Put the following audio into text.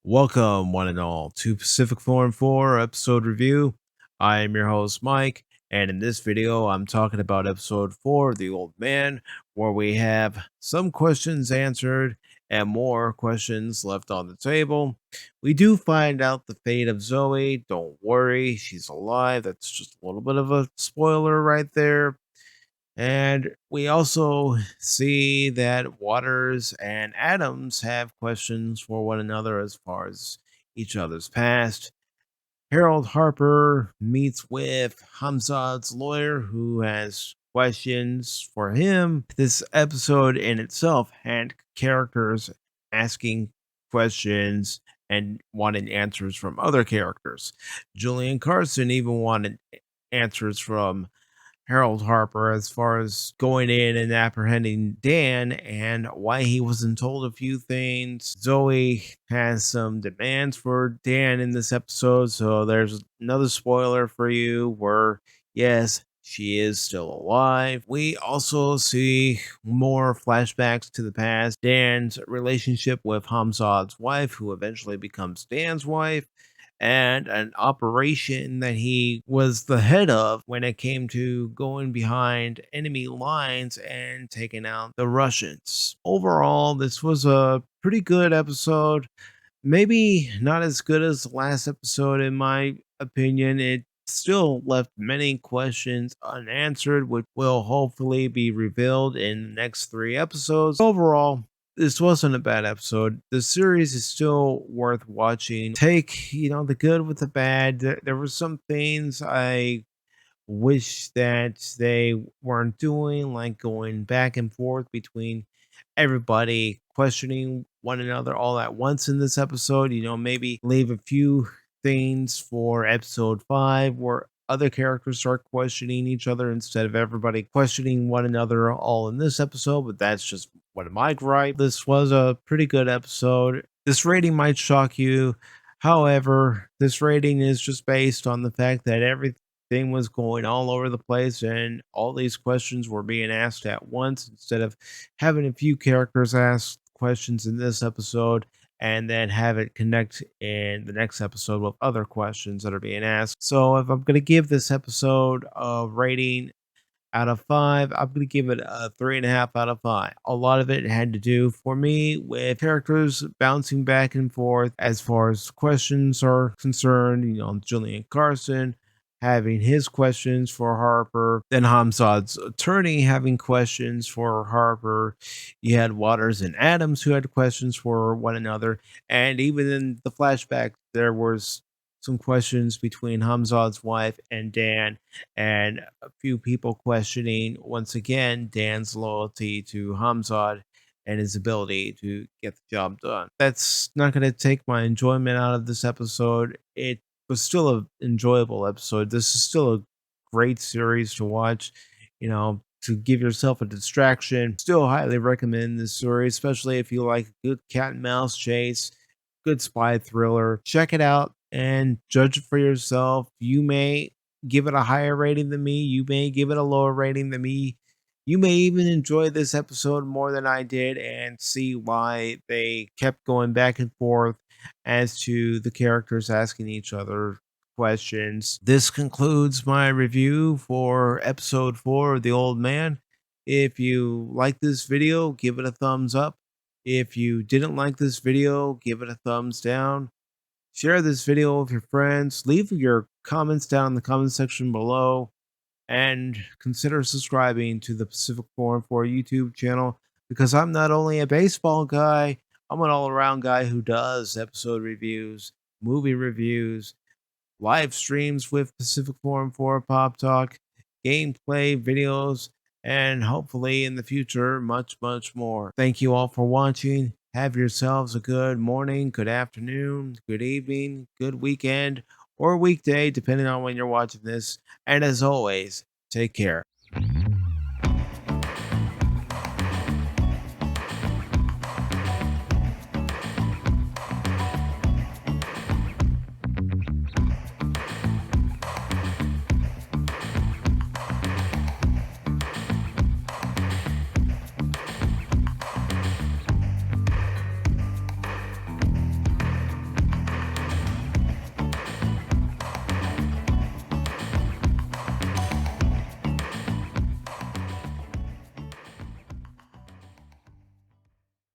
Welcome, one and all, to Pacific414 episode review. I am your host, Mike, and in this video, I'm talking about episode 4, The Old Man, where we have some questions answered and more questions left on the table. We do find out the fate of Zoe. Don't worry, she's alive. That's just a little bit of a spoiler right there. And we also see that Waters and Adams have questions for one another as far as each other's past. Harold Harper meets with Hamzad's lawyer, who has questions for him. This episode in itself had characters asking questions and wanting answers from other characters. Julian Carson even wanted answers from Harold Harper as far as going in and apprehending Dan and why he wasn't told a few things. Zoe has some demands for Dan in this episode, so there's another spoiler for you where, yes, she is still alive. We also see more flashbacks to the past. Dan's relationship with Hamzad's wife, who eventually becomes Dan's wife, and an operation that he was the head of when it came to going behind enemy lines and taking out the Russians. Overall, this was a pretty good episode. Maybe not as good as the last episode, in my opinion. It still left many questions unanswered, which will hopefully be revealed in the next 3 episodes. Overall, this wasn't a bad episode. The series is still worth watching. Take, the good with the bad. There were some things I wish that they weren't doing, like going back and forth between everybody questioning one another all at once in this episode. Maybe leave a few things for episode 5 where other characters start questioning each other instead of everybody questioning one another all in this episode. But that's just one of my gripe. This was a pretty good episode. This rating might shock you. However, this rating is just based on the fact that everything was going all over the place and all these questions were being asked at once instead of having a few characters ask questions in this episode and then have it connect in the next episode with other questions that are being asked. So if I'm going to give this episode a rating out of 5, I'm going to give it a 3.5 out of 5. A lot of it had to do for me with characters bouncing back and forth as far as questions are concerned. Julian Carson having his questions for Harper, then Hamzad's attorney having questions for Harper. You had Waters and Adams who had questions for one another, and even in the flashback, there was some questions between Hamzad's wife and Dan, and a few people questioning once again Dan's loyalty to Hamzad and his ability to get the job done. That's not going to take my enjoyment out of this episode. It was still an enjoyable episode. This is still a great series to watch, to give yourself a distraction. Still highly recommend this series, especially if you like a good cat and mouse chase, good spy thriller. Check it out and judge it for yourself. You may give it a higher rating than me. You may give it a lower rating than me. You may even enjoy this episode more than I did and see why they kept going back and forth as to the characters asking each other questions. This concludes my review for episode 4 of The Old Man. If you like this video, give it a thumbs up. If you didn't like this video, give it a thumbs down. Share this video with your friends. Leave your comments down in the comment section below. And consider subscribing to the Pacific 414 YouTube channel, because I'm not only a baseball guy, I'm an all-around guy who does episode reviews, movie reviews, live streams with Pacific 414 Pop Talk, gameplay videos, and hopefully in the future, much, much more. Thank you all for watching. Have yourselves a good morning, good afternoon, good evening, good weekend, or weekday, depending on when you're watching this. And as always, take care.